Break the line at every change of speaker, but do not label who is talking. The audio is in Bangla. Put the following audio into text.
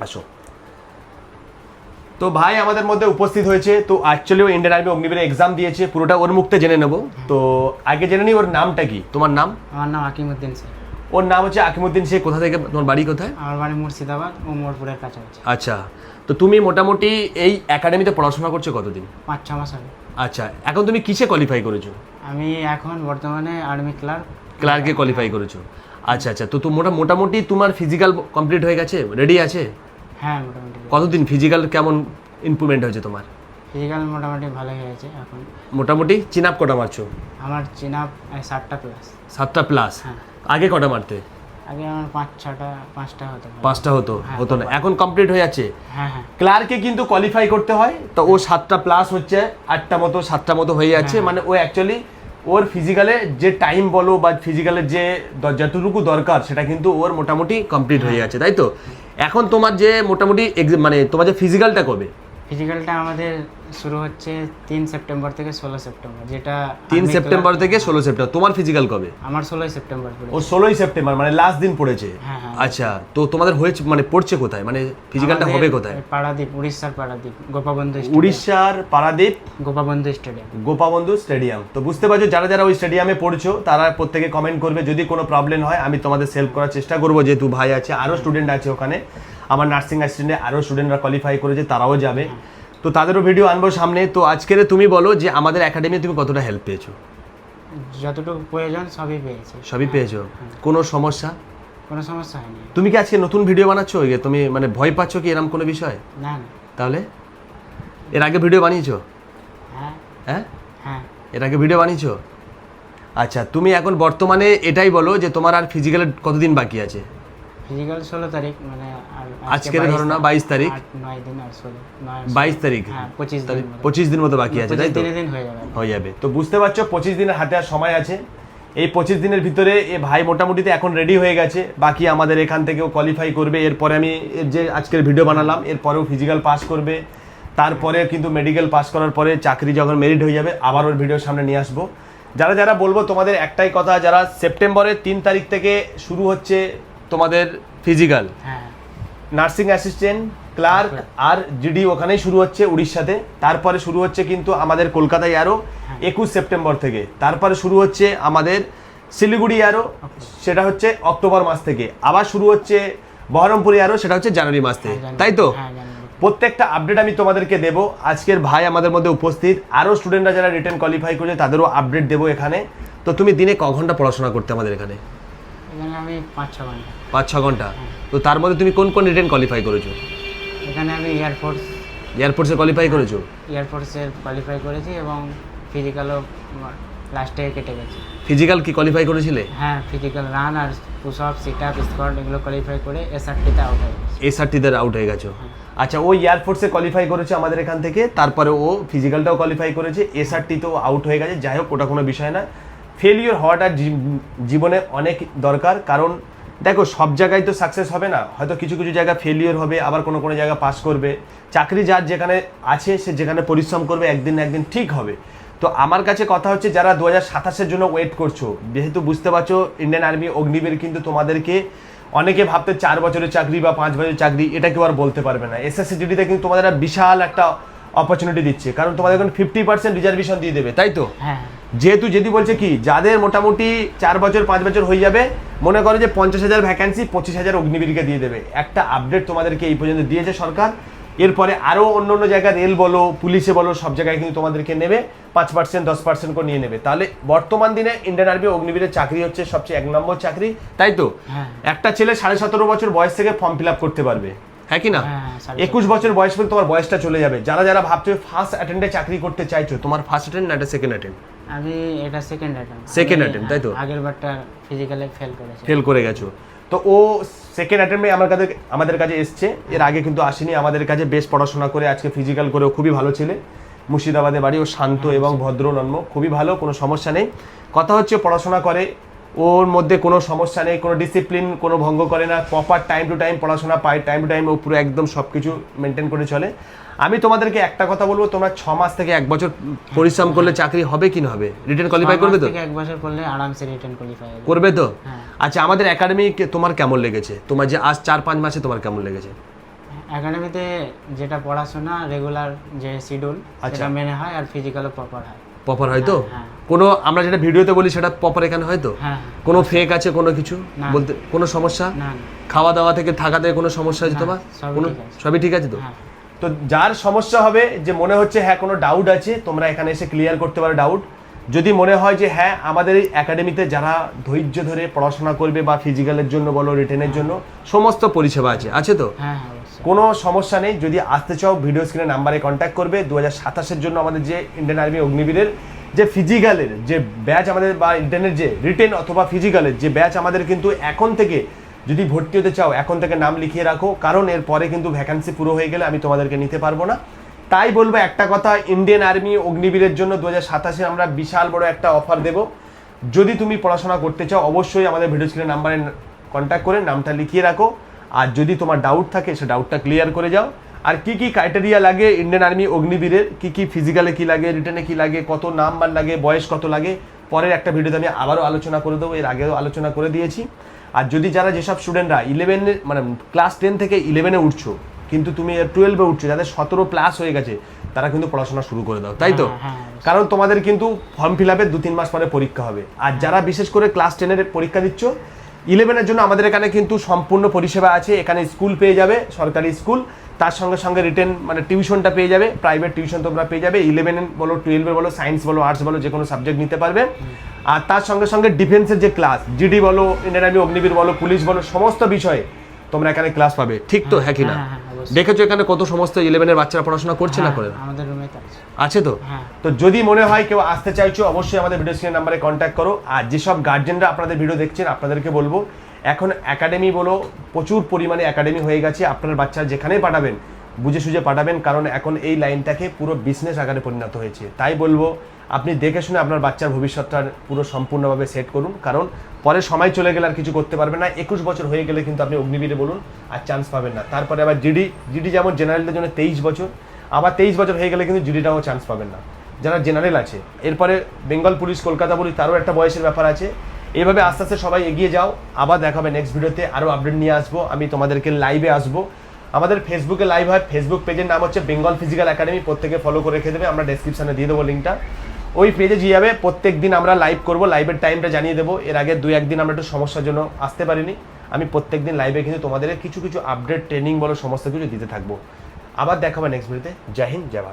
আসো। তো ভাই আমাদের মধ্যে উপস্থিত হয়েছে, তো অ্যাকচুয়ালি ও ইন্ডিয়ান আর্মি অগ্নিবীরে এক্সাম দিয়েছে, পুরোটা ওর মুখতে জেনে নেব। তো আগে জেনে নিই ওর নামটা কি। তোমার নাম?
আমার নাম আকিমউদ্দিন শেখ।
ওর নাম হচ্ছে আকিমউদ্দিন শেখ। কোথা থেকে, তোমার বাড়ি কোথায়?
আমার বাড়ি মুর্শিদাবাদ ও মোরপুরের কাছাকাছি।
আচ্ছা, তো তুমি মোটামুটি এই একাডেমিতে পড়াশোনা করছো কতদিন?
5-6 মাস হবে।
আচ্ছা, এখন তুমি কিসে কোয়ালিফাই করেছো?
আমি এখন বর্তমানে আর্মি
ক্লার্কে কোয়ালিফাই করেছো। আচ্ছা আচ্ছা, তো মোটামুটি তোমার ফিজিক্যাল কমপ্লিট হয়ে গেছে, রেডি আছে?
হ্যাঁ মোটামুটি।
কতদিন ফিজিক্যাল কেমন ইমপ্রুভমেন্ট হয়েছে তোমার?
ফিজিক্যাল মোটামুটি ভালো হয়ে গেছে এখন।
মোটামুটি চিন আপ কটা মারছো?
আমার চিন আপ 7টা প্লাস।
7টা প্লাস?
হ্যাঁ।
আগে কটা মারতে?
আগে আমার 5-6টা হতো।
5টা হতো না, এখন কমপ্লিট হয়ে যাচ্ছে।
হ্যাঁ হ্যাঁ।
ক্লার্কে কিন্তু কোয়ালিফাই করতে হয়, তো ও 7টা প্লাস হচ্ছে, 8টা মতো 7টা মতো হয়ে যাচ্ছে। মানে ও অ্যাকচুয়ালি ওর ফিজিক্যালে যে টাইম বলো বা ফিজিক্যালের যে যতটুকু দরকার সেটা কিন্তু ওর মোটামুটি কমপ্লিট হয়ে যাচ্ছে, তাই তো? এখন তোমার যে মোটামুটি মানে তোমার যে ফিজিক্যালটা কবে?
ফিজিক্যালটা আমাদের শুরু হচ্ছে 3 সেপ্টেম্বর থেকে 16 সেপ্টেম্বর, যেটা
3 সেপ্টেম্বর থেকে 16 সেপ্টেম্বর। তোমার ফিজিক্যাল কবে?
আমার 16 সেপ্টেম্বর পড়েছে।
ও 16 সেপ্টেম্বর, মানে লাস্ট দিন পড়েছে।
হ্যাঁ হ্যাঁ।
আচ্ছা, তো তোমাদের হয়েছে মানে পড়ছে কোথায়, মানে ফিজিক্যালটা হবে কোথায়?
পারাদ্বীপ, উড়িষ্যার পারাদ্বীপ, গোপাবন্ধু
উড়িষ্যার পারাদ্বীপ
গোপাবন্ধু স্টেডিয়াম।
গোপাবন্ধু স্টেডিয়াম। তো বুঝতে পারছো, যারা যারা ওই স্টেডিয়ামে পড়ছো তারা প্রত্যেকে কমেন্ট করবে, যদি কোনো প্রবলেম হয় আমি তোমাদের হেল্প করার চেষ্টা করবো, যেহেতু ভাই আছে, আরও স্টুডেন্ট আছে ওখানে, আমার নার্সিং অ্যাসিস্ট্যান্টে আরও স্টুডেন্টরা কোয়ালিফাই করেছে, তারাও যাবে। তো তাদেরও ভিডিও আনবো সামনে। তো আজকের তুমি বলো যে আমাদের একাডেমি তুমি কতটা হেল্প পেয়েছো?
যতটুকু প্রয়োজন সবই পেয়েছি।
সবই পেয়েছো? কোনো সমস্যা?
কোনো সমস্যা হয়নি।
তুমি কি আজকে নতুন ভিডিও বানাচ্ছো, তুমি মানে ভয় পাচ্ছ কি এরকম কোনো বিষয়?
না না।
তাহলে এর আগে ভিডিও বানিয়েছো?
হ্যাঁ
হ্যাঁ,
হ্যাঁ।
এর আগে ভিডিও বানিয়েছো? আচ্ছা, তুমি এখন বর্তমানে এটাই বলো যে তোমার আর ফিজিক্যালের কতদিন বাকি আছে?
ফিজিক্যাল 16 তারিখ, মানে
আজকের ধরো না 22 তারিখ,
9 দিন আর 16
22 তারিখ,
হ্যাঁ 25 দিন।
25 দিন মতো বাকি আছে, তাই তো?
25 দিন হয়ে যাবে।
তো বুঝতে পারছো 25 দিনের হাতে আর সময় আছে। এই 25 দিনের ভিতরে এ ভাই মোটামুটি এখন রেডি হয়ে গেছে, বাকি আমাদের এখান থেকেও কোয়ালিফাই করবে। এরপরে আমি যে আজকের ভিডিও বানালাম এরপরেও ফিজিক্যাল পাস করবে, তারপরে কিন্তু মেডিকেল পাস করার পরে চাকরি যখন মেরিট হয়ে যাবে আবার ওর ভিডিওর সামনে নিয়ে আসবো। যারা যারা বলবো তোমাদের একটাই কথা, যারা সেপ্টেম্বরের 3 তারিখ থেকে শুরু হচ্ছে তোমাদের ফিজিক্যাল,
হ্যাঁ
নার্সিং অ্যাসিস্ট্যান্ট, ক্লার্ক আর জিডি ওখানেই শুরু হচ্ছে উড়িষ্যাতে। তারপরে শুরু হচ্ছে কিন্তু আমাদের কলকাতায় আরও 21 সেপ্টেম্বর থেকে। তারপরে শুরু হচ্ছে আমাদের শিলিগুড়ি আরও, সেটা হচ্ছে অক্টোবর মাস থেকে। আবার শুরু হচ্ছে বহরমপুরে আরও, সেটা হচ্ছে জানুয়ারি মাস থেকে, তাই তো? প্রত্যেকটা আপডেট আমি তোমাদেরকে দেবো। আজকের ভাই আমাদের মধ্যে উপস্থিত, আরও স্টুডেন্টরা যারা রিটেন কোয়ালিফাই করেছে তাদেরও আপডেট দেবো এখানে। তো তুমি দিনে ক ঘন্টা পড়াশোনা করতে আমাদের এখানে?
এখানে আমি 5-6 ঘন্টা।
5-6 ঘন্টা? তো তার মধ্যে তুমি কোন কোন রিটেন কোয়ালিফাই করেছো?
এখানে আমি
এয়ারফোর্সে কোয়ালিফাই করেছো?
এয়ারফোর্সের কোয়ালিফাই করেছি এবং ফিজিক্যালও লাস্টে কেটে গেছে।
ফিজিক্যাল কি কোয়ালিফাই করেছিলে?
হ্যাঁ, ফিজিক্যাল রান আর push up, sit up, squat এগুলো কোয়ালিফাই করে এসআরটিতে আউট হয়ে গেছে।
এসআরটিতে আউট হয়ে গেছো? আচ্ছা, ও এয়ারফোর্সে কোয়ালিফাই করেছে আমাদের এখান থেকে, তারপরে ও ফিজিক্যালটাও কোয়ালিফাই করেছে, এসআরটিতেও আউট হয়ে গেছে। যাই হোক, ওটা কোনো বিষয় না। ফেলিওর হওয়াটা জীবনে অনেক দরকার, কারণ দেখো সব জায়গায় তো সাকসেস হবে না, হয়তো কিছু কিছু জায়গা ফেলিওর হবে, আবার কোনো কোনো জায়গা পাস করবে। চাকরি যার যেখানে আছে সে যেখানে পরিশ্রম করবে একদিন না একদিন ঠিক হবে। তো আমার কাছে কথা হচ্ছে, যারা 2027-এর জন্য ওয়েট করছো, যেহেতু বুঝতে পারছো ইন্ডিয়ান আর্মি অগ্নিবীর কিন্তু তোমাদেরকে অনেকে ভাবতে 4 বছরের চাকরি বা 5 বছরের চাকরি, এটা কেউ আর বলতে পারবে না। এসএসসি জিডিতে কিন্তু তোমাদের বিশাল একটা অপরচুনিটি দিচ্ছে, কারণ তোমাদের এখন 50% রিজার্ভেশন দিয়ে দেবে, তাই তো?
হ্যাঁ।
যেহেতু যদি বলছে কি, যাদের মোটামুটি 4 বছর 5 বছর হয়ে যাবে, মনে করো যে 50,000 ভ্যাকেন্সি 25,000 অগ্নিবীরকে দিয়ে দেবে। একটা আপডেট তোমাদেরকে এই পর্যন্ত দিয়েছে সরকার। এরপরে আরও অন্য অন্য জায়গায় রেল বলো, পুলিশে বলো, সব জায়গায় কিন্তু তোমাদেরকে নেবে, 5% 10% করে নিয়ে নেবে। তাহলে বর্তমান দিনে ইন্ডিয়ান আর্মি অগ্নিবীরের চাকরি হচ্ছে সবচেয়ে 1 নম্বর চাকরি, তাই তো? একটা ছেলে 17.5 বছর বয়স থেকে ফর্ম ফিল আপ করতে পারবে, হ্যাঁ কি না? 21 বছর বয়স পর্যন্ত তোমার বয়সটা চলে যাবে। যারা যারা ভাবছো ফার্স্ট অ্যাটেন্ডে চাকরি করতে চাইছো, তোমার ফার্স্ট অ্যাটেন্ড না এটা সেকেন্ড অ্যাটেন্ড?
আমি এটা সেকেন্ড অ্যাটেম্প,
তাই তো?
আগের বারটা ফিজিক্যালে ফেল
করে গেছো। তো ও সেকেন্ড অ্যাটেম্পে আমাদের কাছে এসছে, এর আগে কিন্তু আসেনি আমাদের কাছে। বেশ পড়াশোনা করে আজকে ফিজিক্যাল করে ও খুবই ভালো ছেলে, মুর্শিদাবাদে বাড়ি। ও শান্ত এবং ভদ্র নম্র, খুবই ভালো, কোনো সমস্যা নেই। কথা হচ্ছে পড়াশোনা করে, ওর মধ্যে কোনো সমস্যা নেই, কোনো ডিসিপ্লিন কোনো ভঙ্গ করে না, প্রপার টাইম টু টাইম পড়াশোনা পায়, টাইম টু টাইম ও পুরো একদম সব কিছু মেনটেন করে চলে। আমি তোমাদেরকে একটা কথা বলবো, তোমরা 6 মাস থেকে 1 বছর পরিশ্রম করলে চাকরি হবে কি না হবে? রিটেন কোয়ালিফাই করবে তো?
1 বছর করলে আরামসে রিটেন কোয়ালিফাই
করবে তো? আচ্ছা, আমাদের একাডেমি তোমার কেমন লেগেছে? তোমার যে আজ 4-5 মাসে তোমার কেমন লেগেছে?
একাডেমিতে যেটা পড়াশোনা রেগুলার যে শিডিউল
আচ্ছা।
সেটা মেনে হয় আর ফিজিক্যালও প্রপার হয়।
প্রপার হয় তো
হ্যাঁ।
কোনো আমরা যেটা ভিডিওতে বলি সেটা প্রপার এখানে হয় তো
হ্যাঁ
কোনো ফেক আছে কোনো কিছু
না।
বলতে কোনো সমস্যা
না না
খাওয়া দাওয়া থেকে থাকাতে কোনো সমস্যা আছে
না,
তোমার
সবই
কোনো
ঠিক আছে।
সবই ঠিক আছে তো
হ্যাঁ
তো যার সমস্যা হবে যে মনে হচ্ছে হ্যাঁ কোনো ডাউট আছে তোমরা এখানে এসে ক্লিয়ার করতে পারো ডাউট যদি মনে হয় যে হ্যাঁ আমাদের এই একাডেমিতে যারা ধৈর্য ধরে পড়াশোনা করবে বা ফিজিক্যালের জন্য বলো রিটেনের জন্য সমস্ত পরিষেবা আছে তো
হ্যাঁ হ্যাঁ অবশ্যই।
কোনো সমস্যা নেই যদি আসতে চাও ভিডিও স্ক্রিনে নাম্বারে কন্ট্যাক্ট করবে 2027-এর জন্য আমাদের যে ইন্ডিয়ান আর্মি অগ্নিবীরের যে ফিজিক্যালের যে ব্যাচ আমাদের বা ইন্টারনেট যে রিটেন অথবা ফিজিক্যালের যে ব্যাচ আমাদের কিন্তু এখন থেকে যদি ভর্তি হতে চাও এখন থেকে নাম লিখিয়ে রাখো কারণ এর পরে কিন্তু ভ্যাকান্সি পুরো হয়ে গেলে আমি তোমাদেরকে নিতে পারবো না তাই বলবো একটা কথা ইন্ডিয়ান আর্মি অগ্নিবীরের জন্য 2027-এ আমরা বিশাল বড় একটা অফার দেব যদি তুমি পড়াশোনা করতে চাও অবশ্যই আমাদের ভিডিও স্ক্রিনে নাম্বারে কন্ট্যাক্ট করে নামটা লিখিয়ে রাখো আর যদি তোমার ডাউট থাকে সে ডাউটটা ক্লিয়ার করে যাও আর কি কি ক্রাইটেরিয়া লাগে ইন্ডিয়ান আর্মি অগ্নিবীরের কি ফিজিক্যালে কি লাগে রিটেনে কি লাগে কত নাম্বার লাগে বয়স কত লাগে পরের একটা ভিডিওতে আমি আবারও আলোচনা করে দেবো এর আগেও আলোচনা করে দিয়েছি আর যদি যারা যেসব স্টুডেন্টরা 11 মানে ক্লাস 10 থেকে 11-এ উঠছো কিন্তু তুমি 12-এ উঠছো যাদের 17+ হয়ে গেছে তারা কিন্তু পড়াশোনা শুরু করে দাও তাই তো
হ্যাঁ, হ্যাঁ, অবশ্যই।
কারণ তোমাদের কিন্তু ফর্ম ফিল আপের 2-3 মাস পরে পরীক্ষা হবে আর যারা বিশেষ করে ক্লাস 10-এর পরীক্ষা দিচ্ছ 11-এর জন্য আমাদের এখানে কিন্তু সম্পূর্ণ পরিষেবা আছে এখানে স্কুল পেয়ে যাবে সরকারি স্কুল তার সঙ্গে সঙ্গে রিটেন মানে টিউশনটা পেয়ে যাবে প্রাইভেট টিউশন তোমরা পেয়ে যাবে 11 বলো 12 বলো সায়েন্স বলো আর্টস বলো যে কোনো সাবজেক্ট নিতে পারবে আর তার সঙ্গে সঙ্গে ডিফেন্সের যে ক্লাস জিডি বলো ইন্ডিয়ান আর্মি অগ্নিবীর বলো পুলিশ বলো সমস্ত বিষয়ে তোমরা এখানে ক্লাস পাবে ঠিক তো হ্যাঁ কি না
হ্যাঁ, হ্যাঁ, অবশ্যই।
দেখেছো এখানে কত সমস্ত 11-এর বাচ্চারা পড়াশোনা করছে না
হ্যাঁ,
করে না?
আমাদের রুমে তো আছে।
আছে তো
হ্যাঁ
তো যদি মনে হয় কেউ আসতে চাইছো অবশ্যই আমাদের ভিডিও স্ক্রিনের নাম্বারে কন্ট্যাক্ট করো আর যেসব গার্জেনরা আপনাদের ভিডিও দেখছেন আপনাদেরকে বলবো এখন একাডেমি বলো প্রচুর পরিমাণে একাডেমি হয়ে গেছে আপনার বাচ্চা যেখানেই পাঠাবেন বুঝে সুঝে পাঠাবেন কারণ এখন এই লাইনটাকে পুরো বিজনেস আকারে পরিণত হয়েছে তাই বলবো আপনি দেখে শুনে আপনার বাচ্চার ভবিষ্যৎটা পুরো সম্পূর্ণভাবে সেট করুন কারণ পরে সময় চলে গেলে আর কিছু করতে পারবেন না 21 বছর হয়ে গেলে কিন্তু আপনি অগ্নিবীরে বলুন আর চান্স পাবেন না তারপরে আবার জিডি যেমন জেনারেলদের জন্য 23 বছর আবার 23 বছর হয়ে গেলে কিন্তু জিডিটাও চান্স পাবেন না যারা জেনারেল আছে এরপরে বেঙ্গল পুলিশ কলকাতা পুলিশ তারও একটা বয়সের ব্যাপার আছে এইভাবে আস্তে আস্তে সবাই এগিয়ে যাও আবার দেখা হবে নেক্সট ভিডিওতে আরও আপডেট নিয়ে আসবো আমি তোমাদেরকে লাইভে আসবো আমাদের ফেসবুকে লাইভ হয় ফেসবুক পেজের নাম হচ্ছে বেঙ্গল ফিজিক্যাল একাডেমি প্রত্যেকে ফলো করে রেখে দেবে আমরা ডেসক্রিপশনে দিয়ে দেবো লিঙ্কটা ওই পেজে গিয়ে যাবে প্রত্যেক দিন আমরা লাইভ করবো লাইভের টাইমটা জানিয়ে দেবো এর আগে 2-1 দিন আমরা একটু সমস্যার জন্য আসতে পারিনি আমি প্রত্যেক দিন লাইভে কিন্তু তোমাদের কিছু আপডেট ট্রেনিং বলো সমস্ত কিছু দিতে থাকবো আবার দেখা হবে নেক্সট ভিডিওতে জয় হিন্দ জয় ভারত